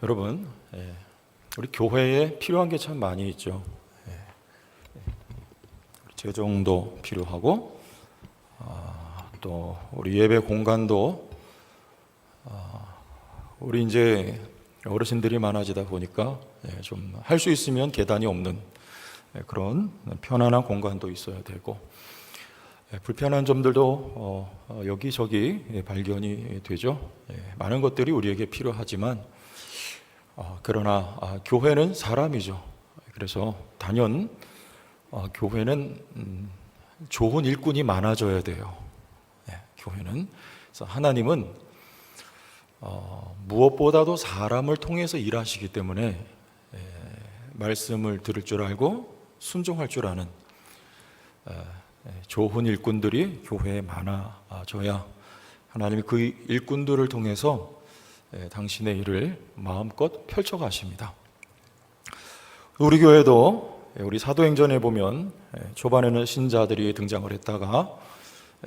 여러분, 우리 교회에 필요한 게 참 많이 있죠. 재정도 필요하고, 또 우리 예배 공간도, 우리 이제 어르신들이 많아지다 보니까 좀 할 수 있으면 계단이 없는 그런 편안한 공간도 있어야 되고, 불편한 점들도 여기저기 발견이 되죠. 많은 것들이 우리에게 필요하지만, 그러나 교회는 사람이죠. 그래서 단연 교회는 좋은 일꾼이 많아져야 돼요. 교회는. 그래서 하나님은 무엇보다도 사람을 통해서 일하시기 때문에 말씀을 들을 줄 알고 순종할 줄 아는 좋은 일꾼들이 교회에 많아져야 하나님이 그 일꾼들을 통해서 당신의 일을 마음껏 펼쳐가십니다. 우리 교회도 우리 사도행전에 보면 초반에는 신자들이 등장을 했다가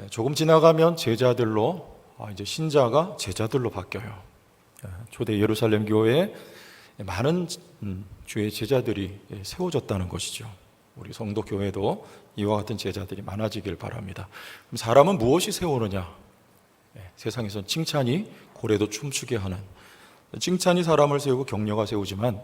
조금 지나가면 제자들로, 이제 신자가 제자들로 바뀌어요. 초대 예루살렘 교회에 많은 주의 제자들이 세워졌다는 것이죠. 우리 성도 교회도 이와 같은 제자들이 많아지길 바랍니다. 그럼 사람은 무엇이 세우느냐? 세상에선 칭찬이 고래도 춤추게 하는, 칭찬이 사람을 세우고 격려가 세우지만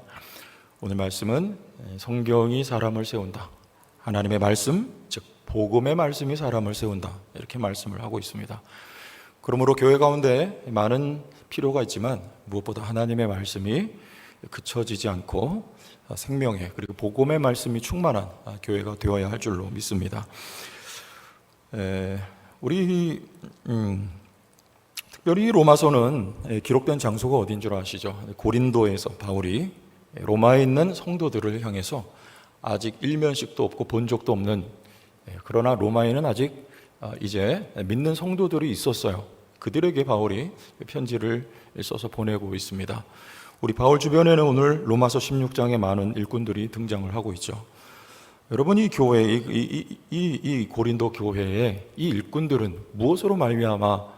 오늘 말씀은 성경이 사람을 세운다. 하나님의 말씀, 즉 복음의 말씀이 사람을 세운다. 이렇게 말씀을 하고 있습니다. 그러므로 교회 가운데 많은 필요가 있지만 무엇보다 하나님의 말씀이 그쳐지지 않고 생명의, 그리고 복음의 말씀이 충만한 교회가 되어야 할 줄로 믿습니다. 우리 특별히 로마서는 기록된 장소가 어딘 줄 아시죠? 고린도에서 바울이 로마에 있는 성도들을 향해서 아직 일면식도 없고 본 적도 없는, 그러나 로마에는 아직 이제 믿는 성도들이 있었어요. 그들에게 바울이 편지를 써서 보내고 있습니다. 우리 바울 주변에는 오늘 로마서 16장에 많은 일꾼들이 등장을 하고 있죠. 여러분, 이 교회, 이 고린도 교회의 이 일꾼들은 무엇으로 말미암아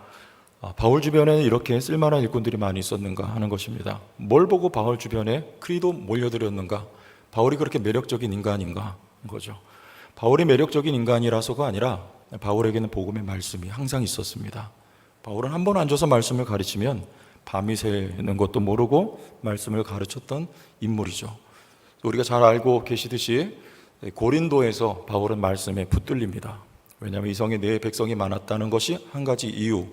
바울 주변에는 이렇게 쓸만한 일꾼들이 많이 있었는가 하는 것입니다. 뭘 보고 바울 주변에 그리도 몰려들었는가? 바울이 그렇게 매력적인 인간인가? 거죠. 바울이 매력적인 인간이라서가 아니라 바울에게는 복음의 말씀이 항상 있었습니다. 바울은 한 번 앉아서 말씀을 가르치면 밤이 새는 것도 모르고 말씀을 가르쳤던 인물이죠. 우리가 잘 알고 계시듯이 고린도에서 바울은 말씀에 붙들립니다. 왜냐하면 이 성에 내 백성이 많았다는 것이 한 가지 이유,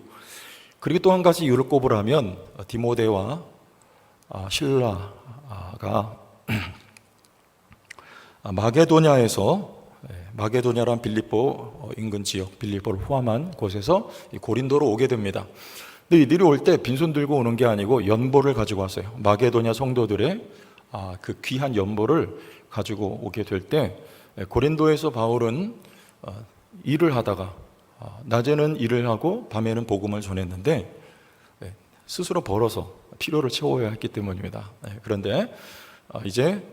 그리고 또 한 가지 이유를 꼽으라면 디모데와 실라가 마게도냐란 빌립보 인근 지역, 빌립보를 포함한 곳에서 고린도로 오게 됩니다. 근데 이들이 올 때 빈손 들고 오는 게 아니고 연보를 가지고 왔어요. 마게도냐 성도들의 그 귀한 연보를 가지고 오게 될 때, 고린도에서 바울은 일을 하다가 낮에는 일을 하고 밤에는 복음을 전했는데 스스로 벌어서 필요를 채워야 했기 때문입니다. 그런데 이제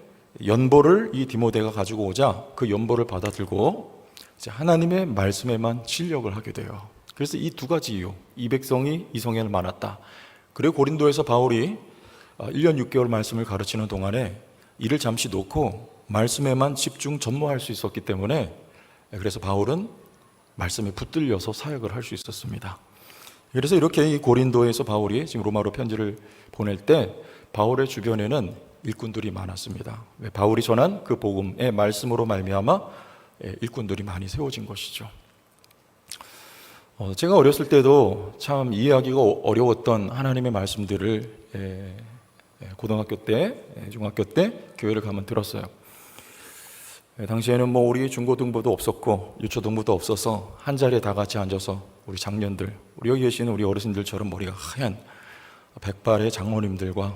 연보를 이 디모데가 가지고 오자 그 연보를 받아 들고 이제 하나님의 말씀에만 진력을 하게 돼요. 그래서 이 두 가지 이유, 이 백성이 이 성에는 많았다. 그리고 고린도에서 바울이 1년 6개월 말씀을 가르치는 동안에 일을 잠시 놓고 말씀에만 집중 전무할 수 있었기 때문에, 그래서 바울은 말씀에 붙들려서 사역을 할 수 있었습니다. 그래서 이렇게 이 고린도에서 바울이 지금 로마로 편지를 보낼 때 바울의 주변에는 일꾼들이 많았습니다. 바울이 전한 그 복음의 말씀으로 말미암아 일꾼들이 많이 세워진 것이죠. 제가 어렸을 때도 참 이해하기가 어려웠던 하나님의 말씀들을 고등학교 때, 중학교 때 교회를 가면 들었어요. 당시에는 뭐 우리 중고등부도 없었고 유초등부도 없어서 한 자리에 다 같이 앉아서 우리 장년들, 우리 여기 계시는 우리 어르신들처럼 머리가 하얀 백발의 장로님들과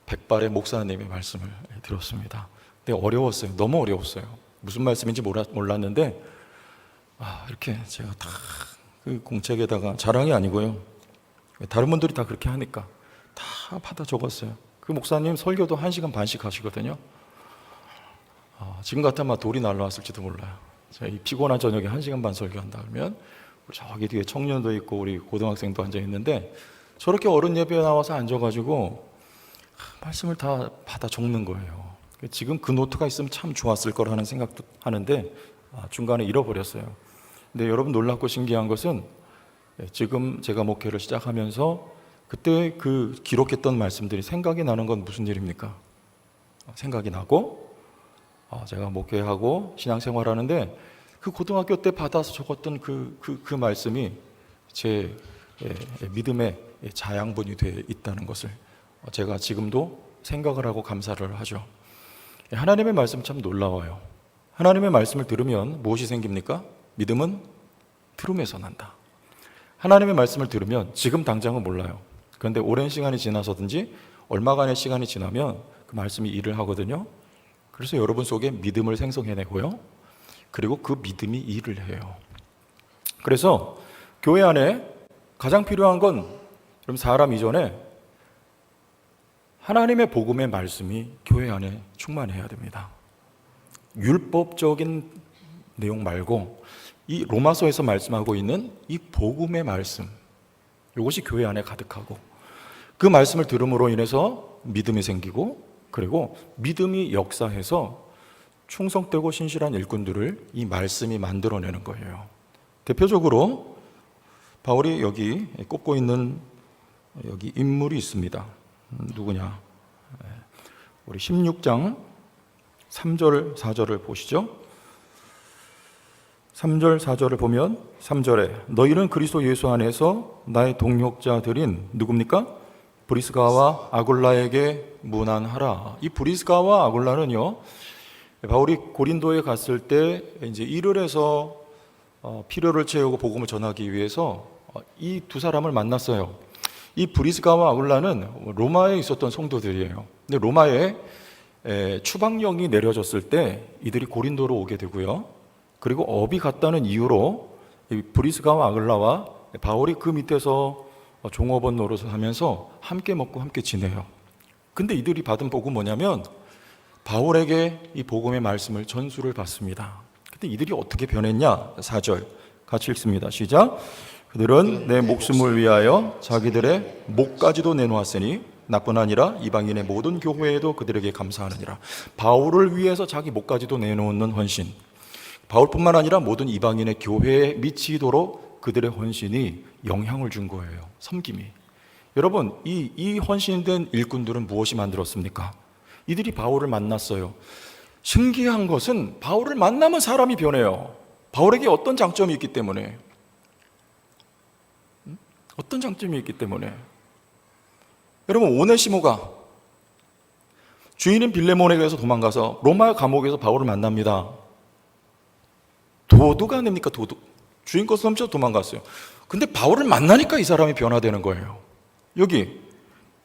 백발의 목사님의 말씀을 들었습니다. 근데 어려웠어요. 너무 어려웠어요. 무슨 말씀인지 몰랐는데 이렇게 제가 다 그 공책에다가, 자랑이 아니고요, 다른 분들이 다 그렇게 하니까 다 받아 적었어요. 그 목사님 설교도 1시간 반씩 하시거든요. 지금 같으면 돌이 날라왔을지도 몰라요. 제가 이 피곤한 저녁에 1시간 반 설교한다 그러면 저기 뒤에 청년도 있고 우리 고등학생도 앉아 있는데 저렇게 어른 예배에 나와서 앉아가지고 말씀을 다 받아 적는 거예요. 지금 그 노트가 있으면 참 좋았을 거라는 생각도 하는데 중간에 잃어버렸어요. 근데 여러분 놀랍고 신기한 것은 지금 제가 목회를 시작하면서 그때 그 기록했던 말씀들이 생각이 나는 건 무슨 일입니까? 생각이 나고 제가 목회하고 신앙생활하는데 그 고등학교 때 받아서 적었던 그 말씀이 제 믿음의 자양분이 되어 있다는 것을 제가 지금도 생각을 하고 감사를 하죠. 하나님의 말씀 참 놀라워요. 하나님의 말씀을 들으면 무엇이 생깁니까? 믿음은 들음에서 난다. 하나님의 말씀을 들으면 지금 당장은 몰라요. 그런데 오랜 시간이 지나서든지 얼마간의 시간이 지나면 그 말씀이 일을 하거든요. 그래서 여러분 속에 믿음을 생성해내고요. 그리고 그 믿음이 일을 해요. 그래서 교회 안에 가장 필요한 건 여러분 사람 이전에 하나님의 복음의 말씀이 교회 안에 충만해야 됩니다. 율법적인 내용 말고 이 로마서에서 말씀하고 있는 이 복음의 말씀, 이것이 교회 안에 가득하고 그 말씀을 들음으로 인해서 믿음이 생기고 그리고 믿음이 역사해서 충성되고 신실한 일꾼들을 이 말씀이 만들어내는 거예요. 대표적으로 바울이 여기 꼽고 있는 여기 인물이 있습니다. 누구냐? 우리 16장 3절 4절을 보시죠. 3절 4절을 보면 3절에 너희는 그리스도 예수 안에서 나의 동역자들인 누굽니까? 브리스가와 아굴라에게 문안하라. 이 브리스가와 아굴라는요, 바울이 고린도에 갔을 때 이제 일을 해서 필요를 채우고 복음을 전하기 위해서 이 두 사람을 만났어요. 이 브리스가와 아굴라는 로마에 있었던 성도들이에요. 근데 로마에 추방령이 내려졌을 때 이들이 고린도로 오게 되고요. 그리고 업이 같다는 이유로 이 브리스가와 아굴라와 바울이 그 밑에서 종업원 노릇을 하면서 함께 먹고 함께 지내요. 근데 이들이 받은 복은 뭐냐면 바울에게 이 복음의 말씀을 전수를 받습니다. 근데 이들이 어떻게 변했냐? 4절 같이 읽습니다. 시작. 그들은 내 목숨을 위하여 자기들의 목까지도 내놓았으니 나뿐 아니라 이방인의 모든 교회에도 그들에게 감사하느니라. 바울을 위해서 자기 목까지도 내놓는 헌신, 바울뿐만 아니라 모든 이방인의 교회에 미치도록 그들의 헌신이 영향을 준 거예요. 섬김이. 여러분, 이 헌신된 일꾼들은 무엇이 만들었습니까? 이들이 바울을 만났어요. 신기한 것은 바울을 만나면 사람이 변해요. 바울에게 어떤 장점이 있기 때문에, 어떤 장점이 있기 때문에. 여러분, 오네시모가 주인인 빌레몬에게서 도망가서 로마 감옥에서 바울을 만납니다. 도둑 아닙니까? 도둑. 주인 것을 훔쳐 도망갔어요. 근데 바울을 만나니까 이 사람이 변화되는 거예요. 여기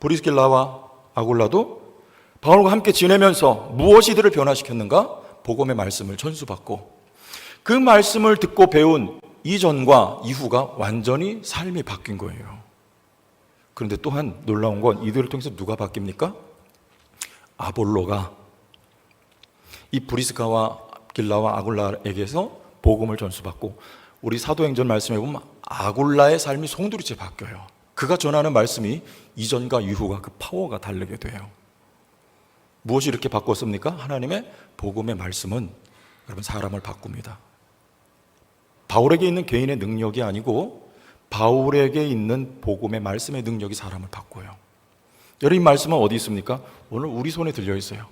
브리스길라와 아굴라도 바울과 함께 지내면서 무엇이 이들을 변화시켰는가? 복음의 말씀을 전수받고 그 말씀을 듣고 배운 이전과 이후가 완전히 삶이 바뀐 거예요. 그런데 또한 놀라운 건 이들을 통해서 누가 바뀝니까? 아볼로가 이 브리스가와 길라와 아굴라에게서 복음을 전수받고 우리 사도행전 말씀에 보면 아굴라의 삶이 송두리째 바뀌어요. 그가 전하는 말씀이 이전과 이후가 그 파워가 다르게 돼요. 무엇이 이렇게 바꿨습니까? 하나님의 복음의 말씀은 여러분 사람을 바꿉니다. 바울에게 있는 개인의 능력이 아니고 바울에게 있는 복음의 말씀의 능력이 사람을 바꿔요. 여러분, 이 말씀은 어디 있습니까? 오늘 우리 손에 들려 있어요.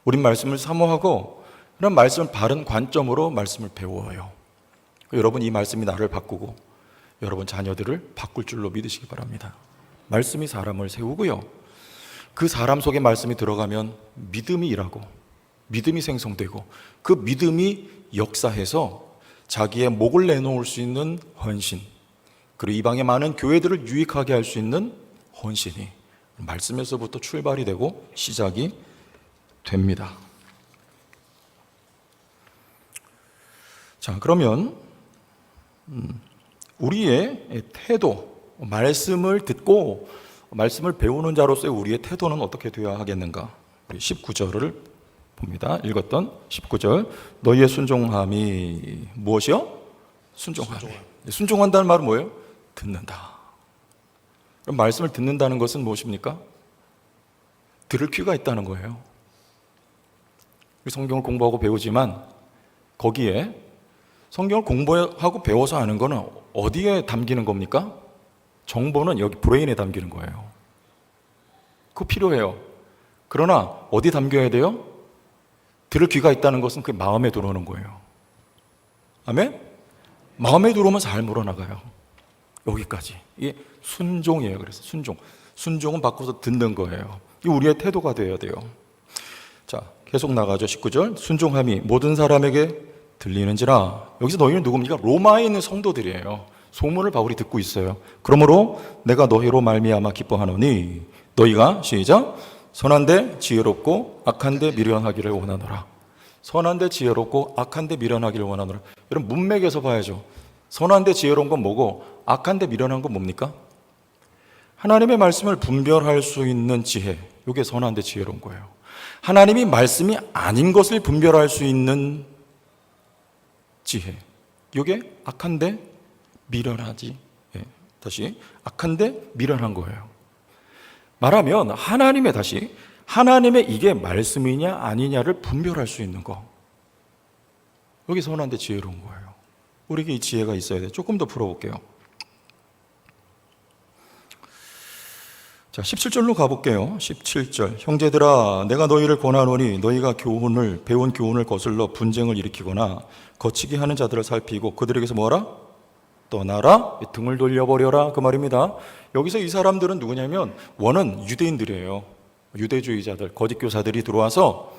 우린 말씀을 사모하고 그런 말씀을 바른 관점으로 말씀을 배워요. 여러분, 이 말씀이 나를 바꾸고 여러분 자녀들을 바꿀 줄로 믿으시기 바랍니다. 말씀이 사람을 세우고요, 그 사람 속에 말씀이 들어가면 믿음이 일하고 믿음이 생성되고 그 믿음이 역사해서 자기의 목을 내놓을 수 있는 헌신, 그리고 이방의 많은 교회들을 유익하게 할 수 있는 헌신이 말씀에서부터 출발이 되고 시작이 됩니다. 자, 그러면 우리의 태도, 말씀을 듣고 말씀을 배우는 자로서의 우리의 태도는 어떻게 되어야 하겠는가? 19절을 봅니다. 읽었던 19절. 너희의 순종함이 무엇이요? 순종함. 순종한다는 말은 뭐예요? 듣는다. 그럼 말씀을 듣는다는 것은 무엇입니까? 들을 귀가 있다는 거예요. 성경을 공부하고 배우지만 거기에 성경을 공부하고 배워서 아는 거는 어디에 담기는 겁니까? 정보는 여기 브레인에 담기는 거예요. 그거 필요해요. 그러나 어디 담겨야 돼요? 들을 귀가 있다는 것은 그 마음에 들어오는 거예요. 아멘? 마음에 들어오면 잘 물어나가요. 여기까지. 이게 순종이에요. 그래서 순종은 바꿔서 듣는 거예요. 이게 우리의 태도가 되어야 돼요. 자, 계속 나가죠. 19절. 순종함이 모든 사람에게 들리는지라. 여기서 너희는 누굽니까? 로마에 있는 성도들이에요. 소문을 바울이 듣고 있어요. 그러므로 내가 너희로 말미암아 기뻐하노니 너희가 시작 선한데 지혜롭고 악한데 미련하기를 원하노라. 선한데 지혜롭고 악한데 미련하기를 원하노라. 여러분 문맥에서 봐야죠. 선한데 지혜로운 건 뭐고 악한데 미련한 건 뭡니까? 하나님의 말씀을 분별할 수 있는 지혜. 이게 선한데 지혜로운 거예요. 하나님이 말씀이 아닌 것을 분별할 수 있는 지혜. 이게 악한데 미련하지. 다시 악한데 미련한 거예요. 말하면 하나님의 이게 말씀이냐 아니냐를 분별할 수 있는 거. 여기 선한데 지혜로운 거예요. 우리에게 이 지혜가 있어야 돼. 조금 더 풀어볼게요. 자, 17절로 가볼게요. 17절. 형제들아, 내가 너희를 권하노니 너희가 배운 교훈을 거슬러 분쟁을 일으키거나 거치게 하는 자들을 살피고 그들에게서 뭐하라? 떠나라, 등을 돌려버려라, 그 말입니다. 여기서 이 사람들은 누구냐면 원은 유대인들이에요. 유대주의자들, 거짓 교사들이 들어와서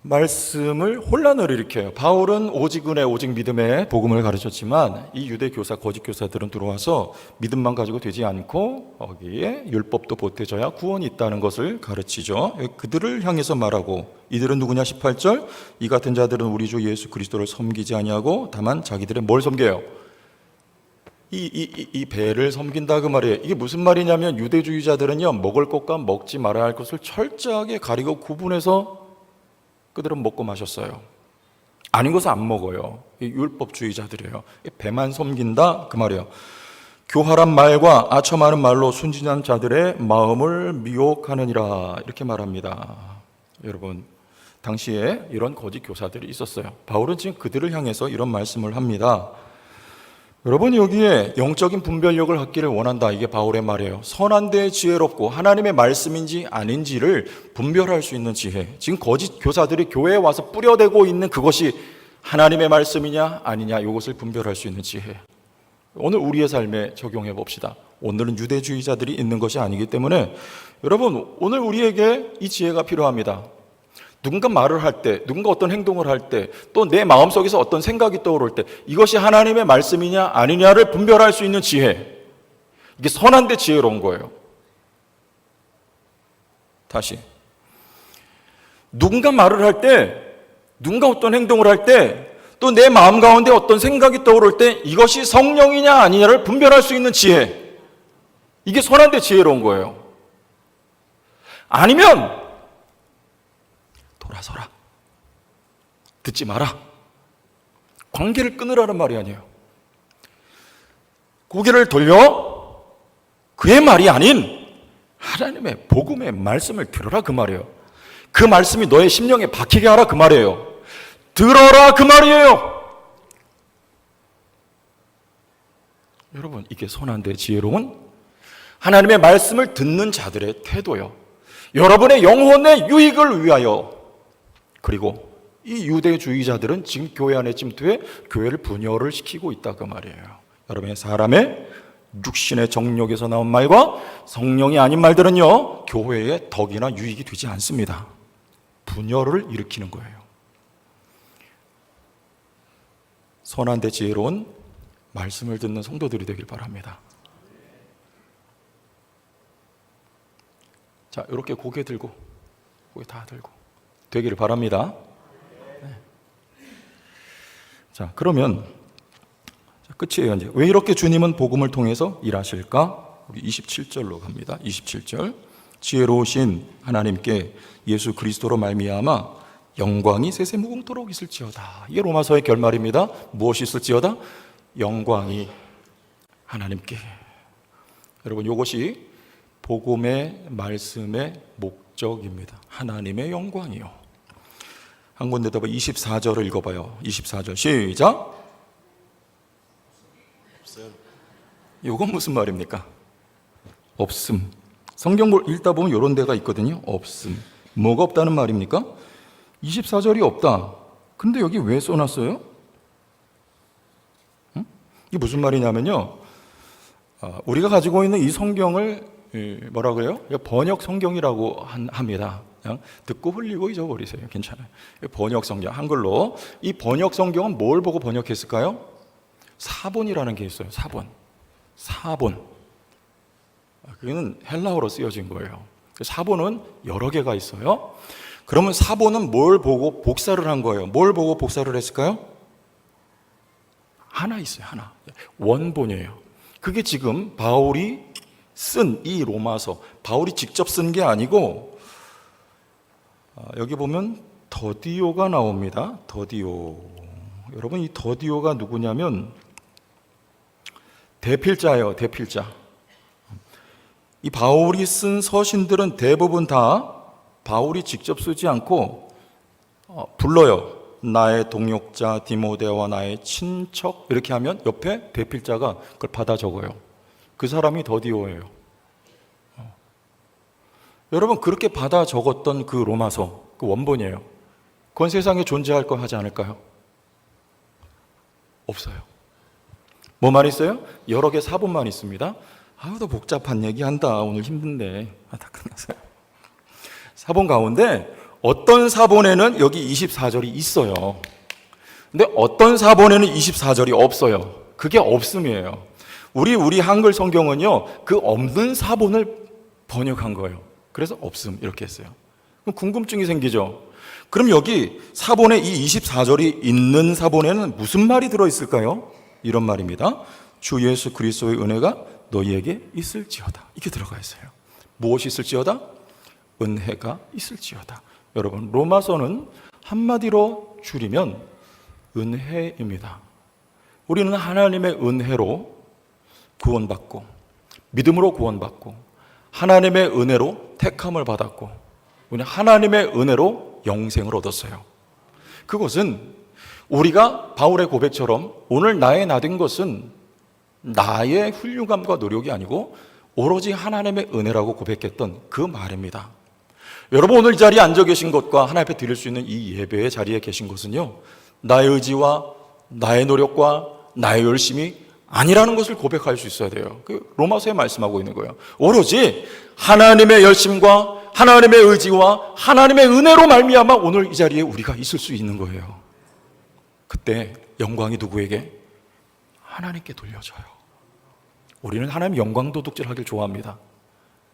말씀을 혼란을 일으켜요. 바울은 오직 은혜, 오직 믿음의 복음을 가르쳤지만 이 유대 교사, 거짓 교사들은 들어와서 믿음만 가지고 되지 않고 거기에 율법도 보태져야 구원이 있다는 것을 가르치죠. 그들을 향해서 말하고 이들은 누구냐? 18절. 이 같은 자들은 우리 주 예수 그리스도를 섬기지 아니하고 다만 자기들의 뭘 섬겨요? 이 배를 섬긴다 그 말이에요. 이게 무슨 말이냐면 유대주의자들은요 먹을 것과 먹지 말아야 할 것을 철저하게 가리고 구분해서 그들은 먹고 마셨어요. 아닌 것은 안 먹어요. 율법주의자들이에요. 배만 섬긴다 그 말이에요. 교활한 말과 아첨하는 말로 순진한 자들의 마음을 미혹하느니라 이렇게 말합니다. 여러분 당시에 이런 거짓 교사들이 있었어요. 바울은 지금 그들을 향해서 이런 말씀을 합니다. 여러분 여기에 영적인 분별력을 갖기를 원한다. 이게 바울의 말이에요. 선한데 지혜롭고 하나님의 말씀인지 아닌지를 분별할 수 있는 지혜. 지금 거짓 교사들이 교회에 와서 뿌려대고 있는 그것이 하나님의 말씀이냐 아니냐 이것을 분별할 수 있는 지혜. 오늘 우리의 삶에 적용해 봅시다. 오늘은 유대주의자들이 있는 것이 아니기 때문에 여러분 오늘 우리에게 이 지혜가 필요합니다. 누군가 말을 할 때, 누군가 어떤 행동을 할 때, 또 내 마음속에서 어떤 생각이 떠오를 때 이것이 하나님의 말씀이냐 아니냐를 분별할 수 있는 지혜. 이게 선한데 지혜로운 거예요. 다시 누군가 말을 할 때, 누군가 어떤 행동을 할 때, 또 내 마음 가운데 어떤 생각이 떠오를 때 이것이 성령이냐 아니냐를 분별할 수 있는 지혜. 이게 선한데 지혜로운 거예요. 아니면 돌아서라. 듣지 마라. 관계를 끊으라는 말이 아니에요. 고개를 돌려 그의 말이 아닌 하나님의 복음의 말씀을 들어라 그 말이에요. 그 말씀이 너의 심령에 박히게 하라 그 말이에요. 들어라 그 말이에요. 여러분 이게 선한데 지혜로운 하나님의 말씀을 듣는 자들의 태도요. 여러분의 영혼의 유익을 위하여. 그리고 이 유대주의자들은 지금 교회 안에 침투해 교회를 분열을 시키고 있다 그 말이에요. 여러분의 사람의 육신의 정욕에서 나온 말과 성령이 아닌 말들은요 교회에 덕이나 유익이 되지 않습니다. 분열을 일으키는 거예요. 선한데 지혜로운 말씀을 듣는 성도들이 되길 바랍니다. 자, 이렇게 고개 다 들고 되기를 바랍니다. 네. 자, 그러면 끝이에요. 이제 왜 이렇게 주님은 복음을 통해서 일하실까? 우리 27절로 갑니다. 27절. 지혜로우신 하나님께 예수 그리스도로 말미암아 영광이 세세무궁토록 있을지어다. 이게 로마서의 결말입니다. 무엇이 있을지어다? 영광이 하나님께. 여러분 이것이 복음의 말씀의 목적입니다. 하나님의 영광이요. 한 군데 더 24절을 읽어봐요. 24절 시작. 이건 무슨 말입니까? 없음. 성경 읽다 보면 이런 데가 있거든요. 없음. 뭐가 없다는 말입니까? 24절이 없다. 근데 여기 왜 써놨어요? 이게 무슨 말이냐면요, 우리가 가지고 있는 이 성경을 뭐라 그래요? 번역 성경이라고 합니다. 그냥 듣고 흘리고 잊어버리세요. 괜찮아요. 번역 성경, 한글로. 이 번역 성경은 뭘 보고 번역했을까요? 사본이라는 게 있어요. 사본. 그게는 헬라어로 쓰여진 거예요. 사본은 여러 개가 있어요. 그러면 사본은 뭘 보고 복사를 한 거예요? 뭘 보고 복사를 했을까요? 하나 있어요. 하나. 원본이에요. 그게 지금 바울이 쓴 이 로마서, 바울이 직접 쓴 게 아니고, 여기 보면 더디오가 나옵니다. 더디오. 여러분, 이 더디오가 누구냐면 대필자예요. 대필자. 이 바울이 쓴 서신들은 대부분 다 바울이 직접 쓰지 않고 불러요. 나의 동역자 디모데와 나의 친척, 이렇게 하면 옆에 대필자가 그걸 받아 적어요. 그 사람이 더디오예요. 여러분, 그렇게 받아 적었던 그 로마서, 그 원본이에요. 그건 세상에 존재할 거 하지 않을까요? 없어요. 뭐만 있어요? 여러 개 사본만 있습니다. 아유, 더 복잡한 얘기한다. 오늘 힘든데. 다 끝났어요. 사본 가운데 어떤 사본에는 여기 24절이 있어요. 근데 어떤 사본에는 24절이 없어요. 그게 없음이에요. 우리 한글 성경은요, 그 없는 사본을 번역한 거예요. 그래서 없음 이렇게 했어요. 그럼 궁금증이 생기죠. 그럼 여기 사본에 이 24절이 있는 사본에는 무슨 말이 들어있을까요? 이런 말입니다. 주 예수 그리스도의 은혜가 너희에게 있을지어다. 이렇게 들어가 있어요. 무엇이 있을지어다? 은혜가 있을지어다. 여러분, 로마서는 한마디로 줄이면 은혜입니다. 우리는 하나님의 은혜로 구원받고, 믿음으로 구원받고, 하나님의 은혜로 택함을 받았고, 우리는 하나님의 은혜로 영생을 얻었어요. 그것은 우리가 바울의 고백처럼 오늘 나의 나 된 것은 나의 훌륭함과 노력이 아니고 오로지 하나님의 은혜라고 고백했던 그 말입니다. 여러분, 오늘 이 자리에 앉아 계신 것과 하나님 앞에 드릴 수 있는 이 예배의 자리에 계신 것은요, 나의 의지와 나의 노력과 나의 열심이 아니라는 것을 고백할 수 있어야 돼요. 그 로마서에 말씀하고 있는 거예요. 오로지 하나님의 열심과 하나님의 의지와 하나님의 은혜로 말미암아 오늘 이 자리에 우리가 있을 수 있는 거예요. 그때 영광이 누구에게? 하나님께 돌려져요. 우리는 하나님 영광 도둑질하길 좋아합니다.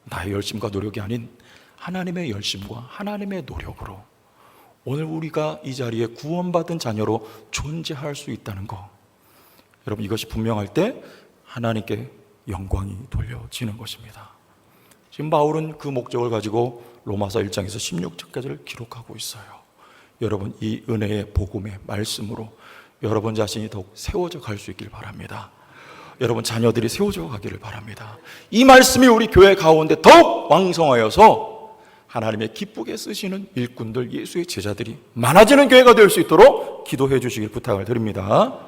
나의 열심과 노력이 아닌 하나님의 열심과 하나님의 노력으로 오늘 우리가 이 자리에 구원받은 자녀로 존재할 수 있다는 거, 여러분, 이것이 분명할 때 하나님께 영광이 돌려지는 것입니다. 지금 바울은 그 목적을 가지고 로마서 1장에서 16절까지를 기록하고 있어요. 여러분, 이 은혜의 복음의 말씀으로 여러분 자신이 더욱 세워져 갈 수 있길 바랍니다. 여러분 자녀들이 세워져 가기를 바랍니다. 이 말씀이 우리 교회 가운데 더욱 왕성하여서 하나님의 기쁘게 쓰시는 일꾼들, 예수의 제자들이 많아지는 교회가 될 수 있도록 기도해 주시길 부탁을 드립니다.